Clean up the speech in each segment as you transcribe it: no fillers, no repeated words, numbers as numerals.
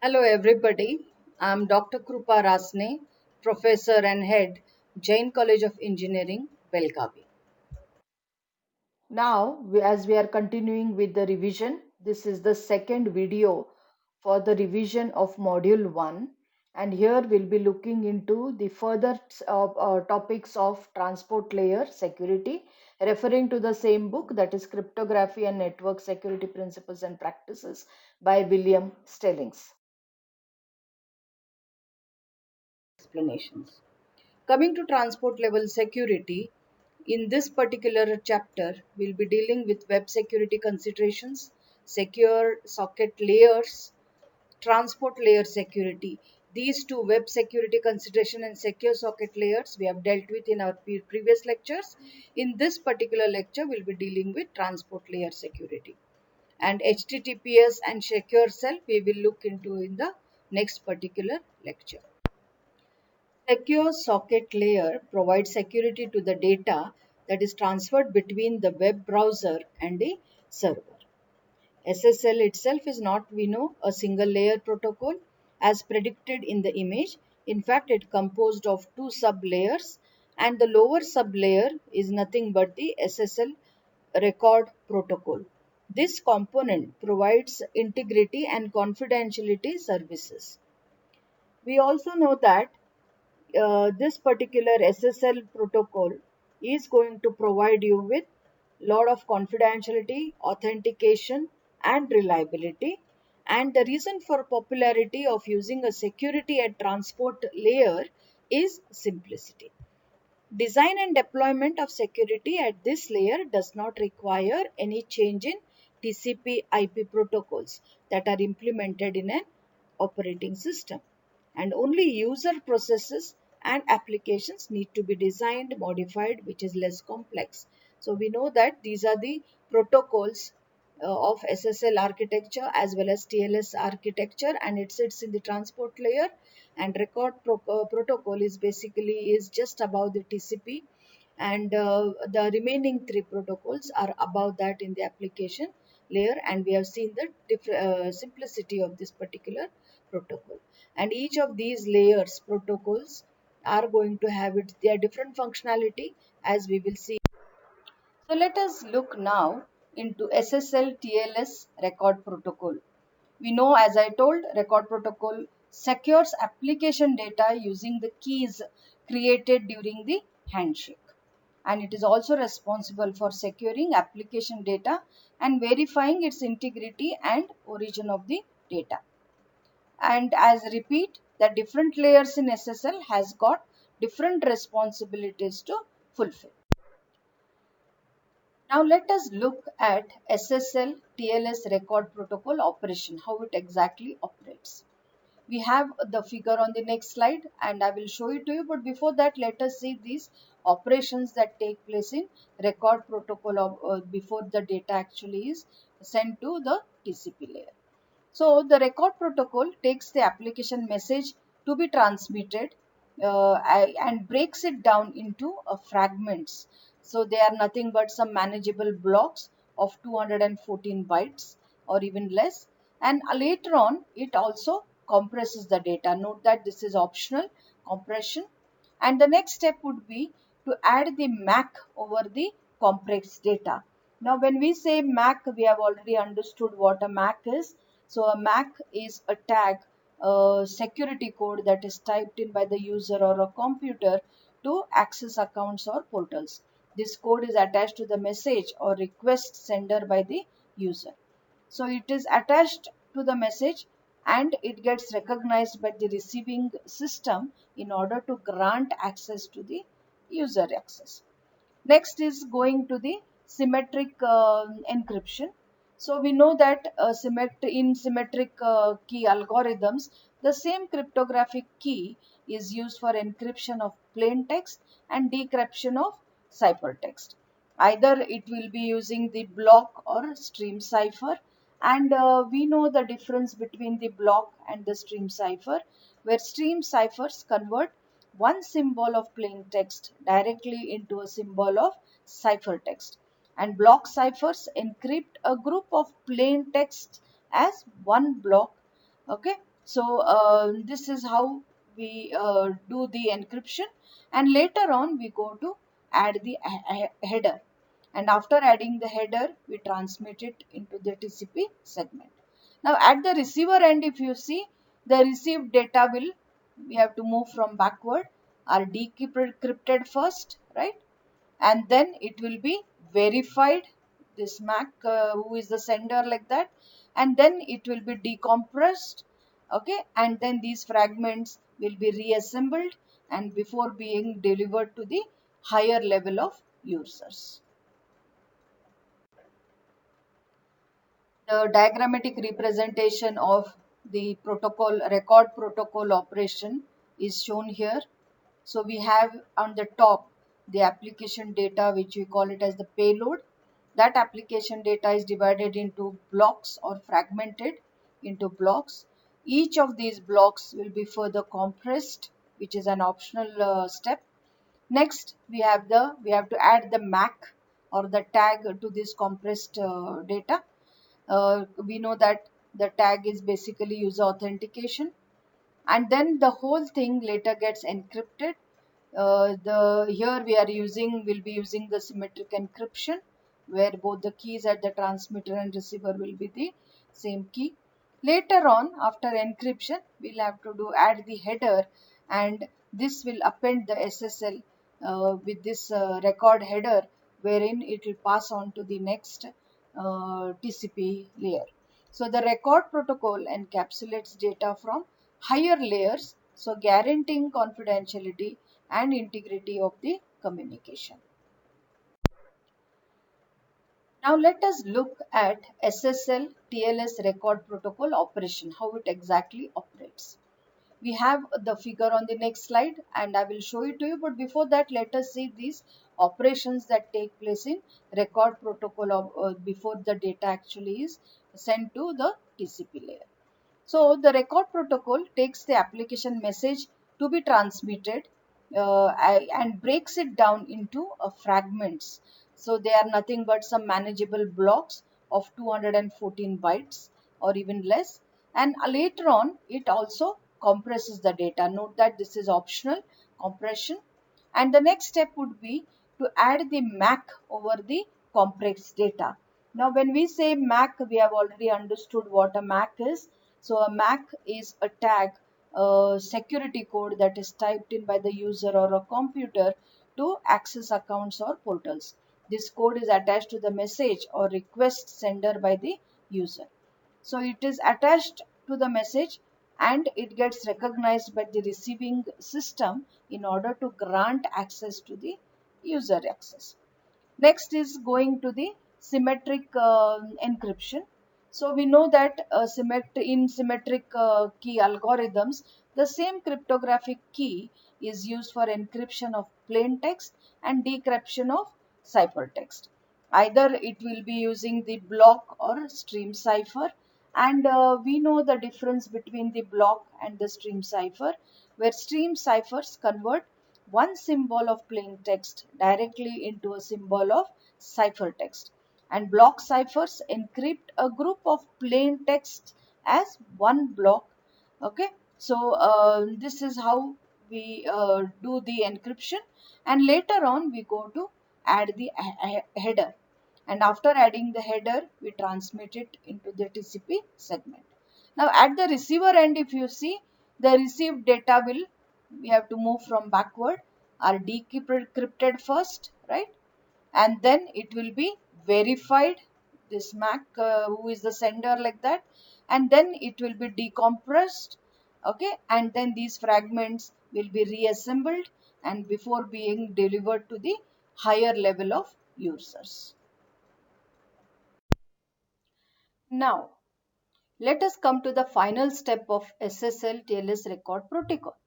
Hello everybody, I am Dr. Krupa Rasne, Professor and Head, Jain College of Engineering, Belgavi. Now, as we are continuing with the revision, this is the second video for the revision of Module 1. And here we'll be looking into the further topics of transport layer security, referring to the same book, that is Cryptography and Network Security Principles and Practices by William Stellings. Explanations. Coming to transport level security, in this particular chapter, we'll be dealing with web security considerations, secure socket layers, transport layer security. These two, web security consideration and secure socket layers, we have dealt with in our previous lectures. In this particular lecture, we'll be dealing with transport layer security. And HTTPS and secure self we will look into in the next particular lecture. Secure socket layer provides security to the data that is transferred between the web browser and the server. SSL itself is not, we know, a single layer protocol as predicted in the image. In fact, it composed of two sub layers, and the lower sub layer is nothing but the SSL record protocol. This component provides integrity and confidentiality services. We also know that this particular SSL protocol is going to provide you with lot of confidentiality, authentication, and reliability. And the reason for popularity of using a security at transport layer is simplicity. Design and deployment of security at this layer does not require any change in TCP/IP protocols that are implemented in an operating system, and only user processes and applications need to be designed, modified, which is less complex. So we know that these are the protocols of SSL architecture as well as TLS architecture, and it sits in the transport layer. And record protocol is basically is just above the TCP, and the remaining three protocols are above that in the application layer, and we have seen the simplicity of this particular protocol. And each of these layers protocols are going to have their different functionality, as we will see. So let us look now into SSL TLS record protocol. We know, as I told, record protocol secures application data using the keys created during the handshake. And it is also responsible for securing application data and verifying its integrity and origin of the data. And as repeat, the different layers in SSL has got different responsibilities to fulfill. Now let us look at SSL TLS record protocol operation, how it exactly operates. We have the figure on the next slide and I will show it to you, but before that let us see these operations that take place in record protocol before the data actually is sent to the TCP layer. So the record protocol takes the application message to be transmitted and breaks it down into fragments. So they are nothing but some manageable blocks of 214 bytes or even less. And later on, it also compresses the data. Note that this is optional compression. And the next step would be to add the MAC over the compressed data. Now, when we say MAC, we have already understood what a MAC is. So a MAC is a tag, a security code that is typed in by the user or a computer to access accounts or portals. This code is attached to the message or request sender by the user. So it is attached to the message and it gets recognized by the receiving system in order to grant access to the user access. Next is going to the symmetric encryption. So we know that in symmetric key algorithms, the same cryptographic key is used for encryption of plain text and decryption of ciphertext. Either it will be using the block or stream cipher, and we know the difference between the block and the stream cipher, where stream ciphers convert one symbol of plain text directly into a symbol of ciphertext, and block ciphers encrypt a group of plain text as one block. Okay, So this is how we do the encryption, and later on we go to add the header, and after adding the header we transmit it into the TCP segment. Now at the receiver end, if you see, the received data will, we have to move from backward, are decrypted first, right? And then it will be verified, this MAC who is the sender, like that, and then it will be decompressed, okay, and then these fragments will be reassembled and before being delivered to the higher level of users. The diagrammatic representation of the protocol, record protocol operation, is shown here. So we have on the top the application data, which we call it as the payload. That application data is divided into blocks or fragmented into blocks. Each of these blocks will be further compressed, which is an optional step. Next, we have to add the MAC or the tag to this compressed data. We know that the tag is basically user authentication, and then the whole thing later gets encrypted. The here we are using will be using the symmetric encryption, where both the keys at the transmitter and receiver will be the same key. Later on, after encryption, we'll have to do add the header, and this will append the SSL with this record header, wherein it will pass on to the next TCP layer. So the record protocol encapsulates data from higher layers, so guaranteeing confidentiality and integrity of the communication. Now let us look at SSL TLS record protocol operation, how it exactly operates. We have the figure on the next slide and I will show it to you, but before that let us see these operations that take place in record protocol of, before the data actually is sent to the TCP layer. So the record protocol takes the application message to be transmitted and breaks it down into fragments. So they are nothing but some manageable blocks of 214 bytes or even less. And later on, it also compresses the data. Note that this is optional compression. And the next step would be to add the MAC over the compressed data. Now, when we say MAC, we have already understood what a MAC is. So, a MAC is a tag, a security code that is typed in by the user or a computer to access accounts or portals. This code is attached to the message or request sender by the user. So it is attached to the message and it gets recognized by the receiving system in order to grant access to the user access. Next is going to the symmetric encryption. So we know that in symmetric key algorithms, the same cryptographic key is used for encryption of plain text and decryption of ciphertext. Either it will be using the block or stream cipher, and we know the difference between the block and the stream cipher, where stream ciphers convert one symbol of plain text directly into a symbol of ciphertext, and block ciphers encrypt a group of plain text as one block. Okay, so this is how we do the encryption, and later on we go to add the header, and after adding the header we transmit it into the TCP segment. Now at the receiver end, if you see, the received data will, we have to move from backward, are decrypted first, right? And then it will be verified, this MAC who is the sender, like that, and then it will be decompressed, okay, and then these fragments will be reassembled and before being delivered to the higher level of users. Now let us come to the final step of SSL TLS record protocol.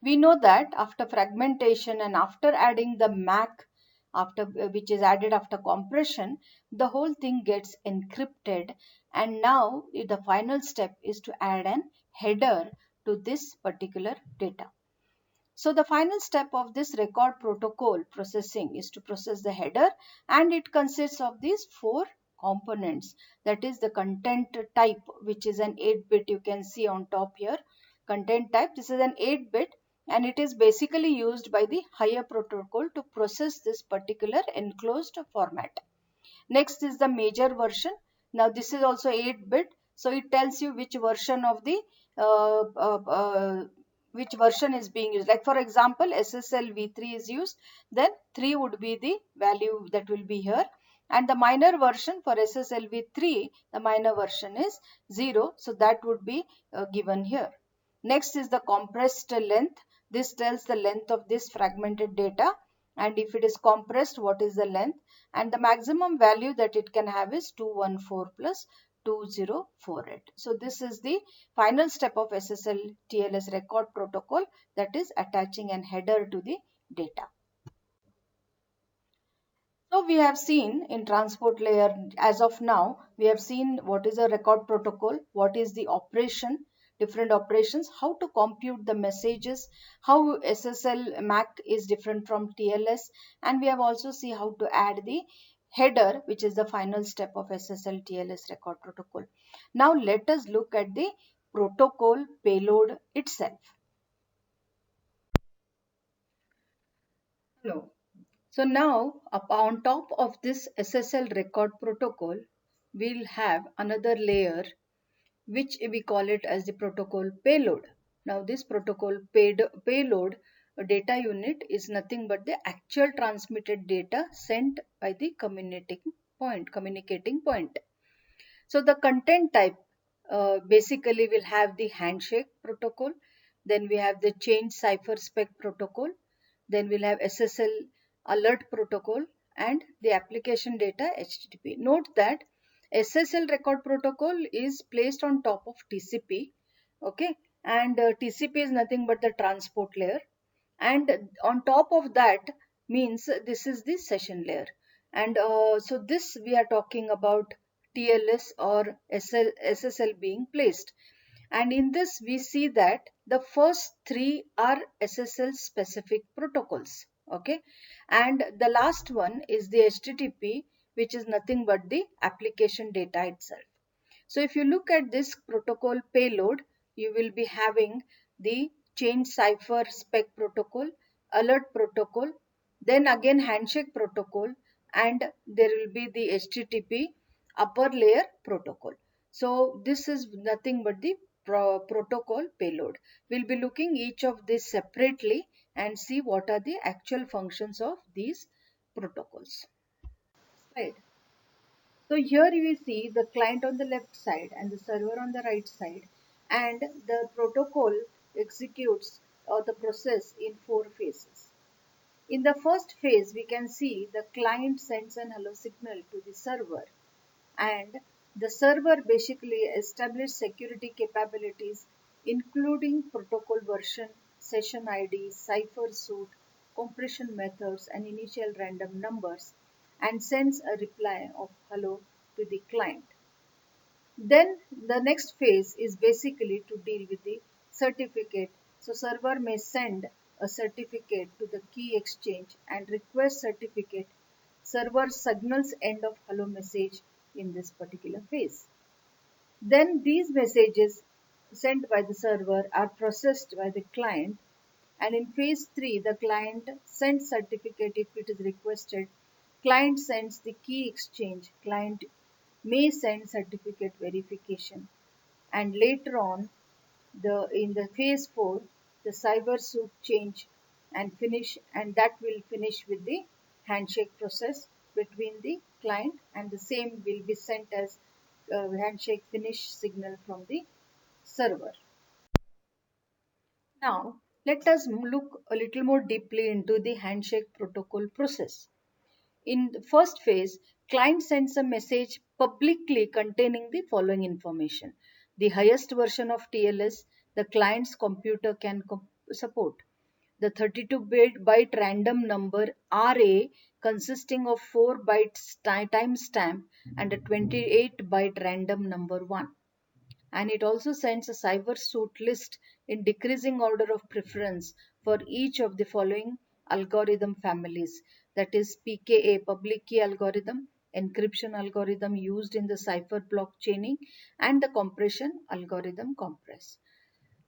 We know that after fragmentation and after adding the MAC, after which is added after compression, the whole thing gets encrypted, and now the final step is to add an header to this particular data. So the final step of this record protocol processing is to process the header, and it consists of these four components, that is the content type, which is an 8-bit. You can see on top here, content type. This is an 8-bit, and it is basically used by the higher protocol to process this particular enclosed format. Next is the major version. Now this is also 8-bit, so it tells you which version of the uh, uh, uh, which version is being used. Like for example, SSL v3 is used, then 3 would be the value that will be here. And the minor version for SSL v3, the minor version is 0, so that would be given here. Next is the compressed length. This tells the length of this fragmented data, and if it is compressed, what is the length, and the maximum value that it can have is 214 plus 2048. So this is the final step of SSL TLS record protocol, that is attaching an header to the data. So we have seen in transport layer, as of now, we have seen what is a record protocol, what is the operation, different operations, how to compute the messages, how SSL MAC is different from TLS, and we have also seen how to add the header, which is the final step of SSL TLS record protocol. Now let us look at the protocol payload itself. Hello. So now on top of this SSL record protocol, we'll have another layer which we call it as the protocol payload. Now this protocol payload data unit is nothing but the actual transmitted data sent by the communicating point. So the content type basically will have the handshake protocol, then we have the change cipher spec protocol, then we'll have SSL alert protocol, and the application data HTTP. Note that SSL record protocol is placed on top of TCP, okay, and TCP is nothing but the transport layer, and on top of that means this is the session layer, and so this we are talking about TLS or SSL being placed. And in this we see that the first three are SSL specific protocols, okay, and the last one is the HTTP, which is nothing but the application data itself. So if you look at this protocol payload, you will be having the change cipher spec protocol, alert protocol, then again handshake protocol, and there will be the HTTP upper layer protocol. So this is nothing but the protocol payload. We'll be looking each of these separately and see what are the actual functions of these protocols. Right. So here we see the client on the left side and the server on the right side, and the protocol executes the process in 4 phases. In the first phase, we can see the client sends an hello signal to the server, and the server basically establishes security capabilities including protocol version, session ID, cipher suit, compression methods, and initial random numbers, and sends a reply of hello to the client. Then the next phase is basically to deal with the certificate. So server may send a certificate to the key exchange and request certificate. Server signals end of hello message in this particular phase. Then these messages sent by the server are processed by the client, and in phase 3 the client sends certificate if it is requested. Client sends the key exchange. Client may send certificate verification, and later on in the phase 4 the cyber suit change and finish, and that will finish with the handshake process between the client, and the same will be sent as handshake finish signal from the server. Now let us look a little more deeply into the handshake protocol process. In the first phase, client sends a message publicly containing the following information: the highest version of TLS the client's computer can support, the 32-byte random number RA consisting of 4 bytes timestamp and a 28-byte random number 1. And it also sends a cyber suit list in decreasing order of preference for each of the following algorithm families, that is PKA public key algorithm, encryption algorithm used in the cipher blockchaining, and the compression algorithm compress.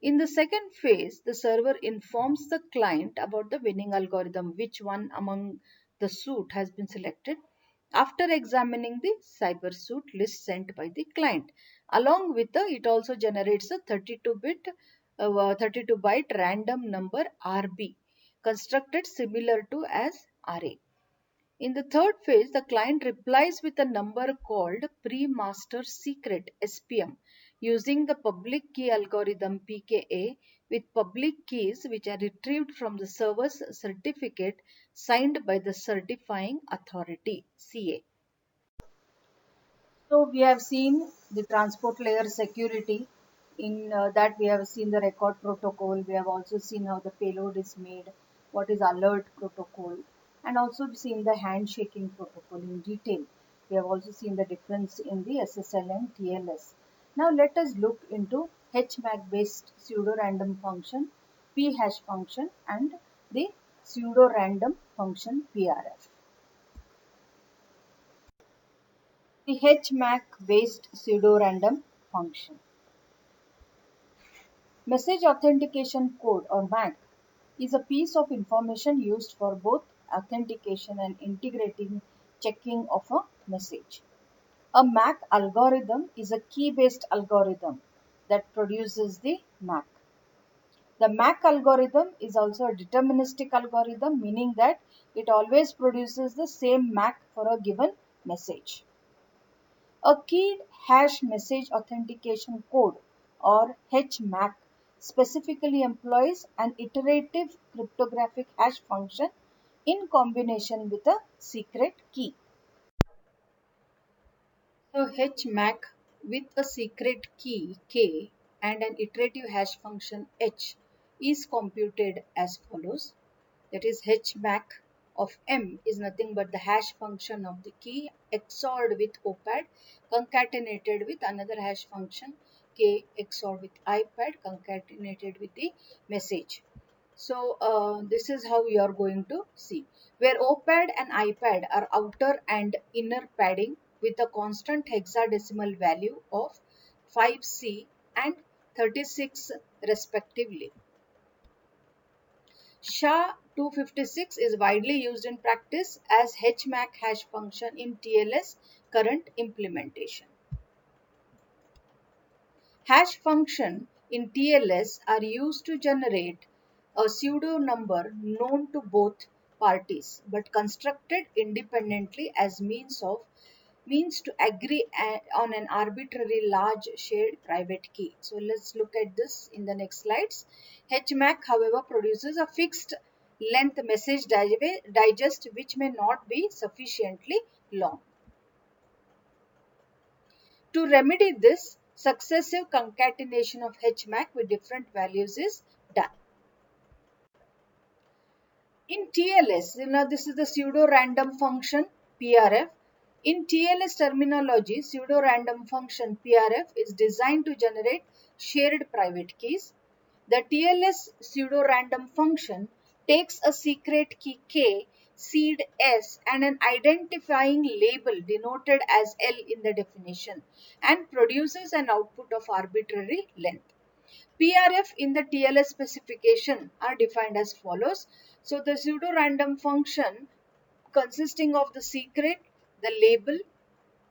In the second phase, the server informs the client about the winning algorithm, which one among the suit has been selected after examining the cyber suit list sent by the client. Along with it also generates a 32 byte random number RB, constructed similar to as RA. In the third phase, the client replies with a number called pre-master secret SPM using the public key algorithm PKA with public keys which are retrieved from the server's certificate signed by the certifying authority CA. So we have seen the transport layer security. In that we have seen the record protocol. We have also seen how the payload is made, what is alert protocol, and also seen the handshaking protocol in detail. We have also seen the difference in the SSL and TLS. Now let us look into HMAC based pseudo random function, p hash function, and the pseudo random function PRF. The HMAC based pseudo random function. Message authentication code or MAC is a piece of information used for both authentication and integrating checking of a message. A MAC algorithm is a key based algorithm that produces the MAC. The MAC algorithm is also a deterministic algorithm, meaning that it always produces the same MAC for a given message. A keyed hash message authentication code or HMAC specifically employs an iterative cryptographic hash function in combination with a secret key. So HMAC with a secret key K and an iterative hash function H is computed as follows. That is HMAC of M is nothing but the hash function of the key XORed with OPAD concatenated with another hash function K XORed with IPAD concatenated with the message. So this is how you are going to see, where OPAD and IPAD are outer and inner padding with a constant hexadecimal value of 5C and 36 respectively. SHA-256 is widely used in practice as HMAC hash function in TLS current implementation. Hash function in TLS are used to generate a pseudo number known to both parties but constructed independently as means to agree on an arbitrary large shared private key. So let's look at this in the next slides. HMAC however produces a fixed length message digest which may not be sufficiently long. To remedy this, successive concatenation of HMAC with different values is done. In TLS, this is the pseudo-random function PRF. In TLS terminology, pseudo-random function PRF is designed to generate shared private keys. The TLS pseudo-random function takes a secret key K, seed S, and an identifying label denoted as L in the definition and produces an output of arbitrary length. PRF in the TLS specification are defined as follows. So the pseudo-random function consisting of the secret, the label,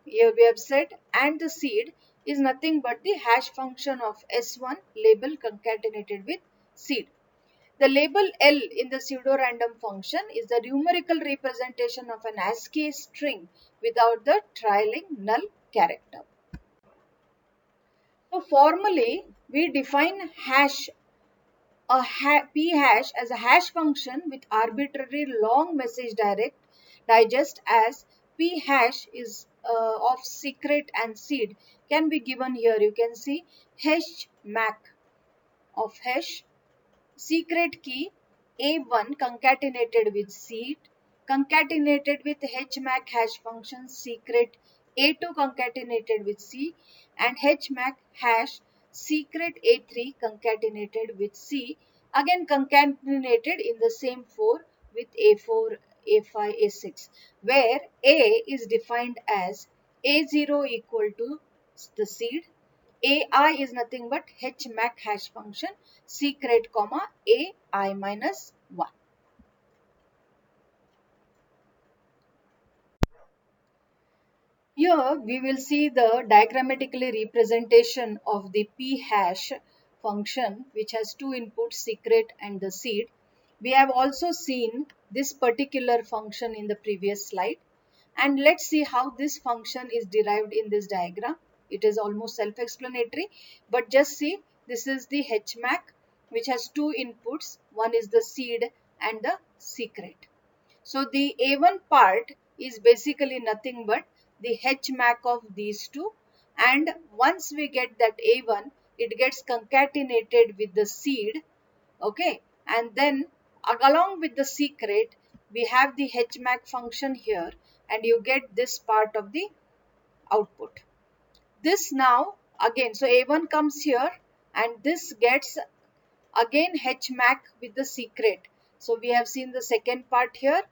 here we have said, and the seed is nothing but the hash function of S1 label concatenated with seed. The label L in the pseudo-random function is the numerical representation of an ASCII string without the trailing null character. So formally, we define p hash as a hash function with arbitrary long message digest as p hash is of secret and seed can be given here. You can see hash mac of hash secret key A1 concatenated with seed concatenated with HMAC hash function secret A2 concatenated with C and HMAC hash secret A3 concatenated with C again concatenated in the same 4 with A4 A5, A6, where A is defined as A0 equal to the seed, AI is nothing but HMAC hash function, secret comma AI minus 1. Here we will see the diagrammatically representation of the p hash function, which has two inputs, secret and the seed. We have also seen this particular function in the previous slide, and let's see how this function is derived in this diagram. It is almost self-explanatory, but just see, this is the HMAC, which has two inputs. One is the seed and the secret. So the A1 part is basically nothing but the HMAC of these two, and once we get that A1, it gets concatenated with the seed, okay, and then along with the secret we have the HMAC function here, and you get this part of the output. This now again, so A1 comes here and this gets again HMAC with the secret. So we have seen the second part here,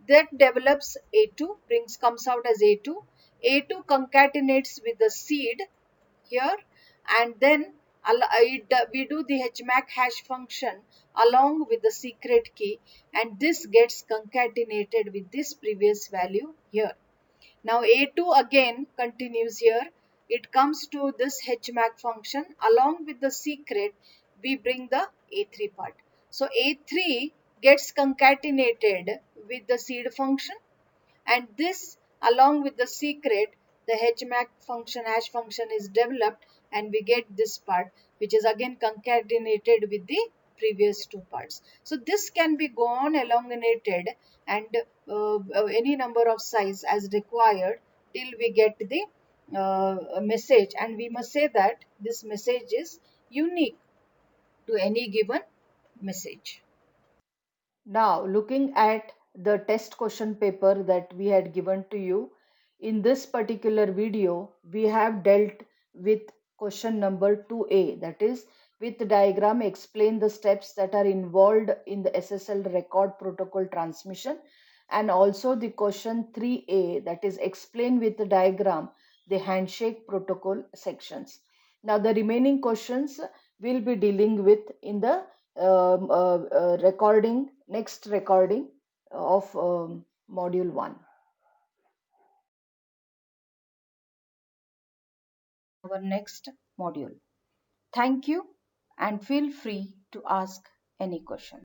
that develops A2, comes out as A2. A2 concatenates with the seed here, and then we do the HMAC hash function along with the secret key, and this gets concatenated with this previous value here. Now A2 again continues here. It comes to this HMAC function. Along with the secret, we bring the A3 part. So A3 gets concatenated with the seed function, and this along with the secret, the HMAC function, hash function is developed, and we get this part, which is again concatenated with the previous two parts. So this can be gone elongated and any number of size as required till we get the message, and we must say that this message is unique to any given message. Now, looking at the test question paper that we had given to you, in this particular video, we have dealt with question number 2A, that is, with the diagram, explain the steps that are involved in the SSL record protocol transmission, and also the question 3A, that is, explain with the diagram the handshake protocol sections. Now, the remaining questions we'll be dealing with in the next recording of module 1. Our next module. Thank you, and feel free to ask any question.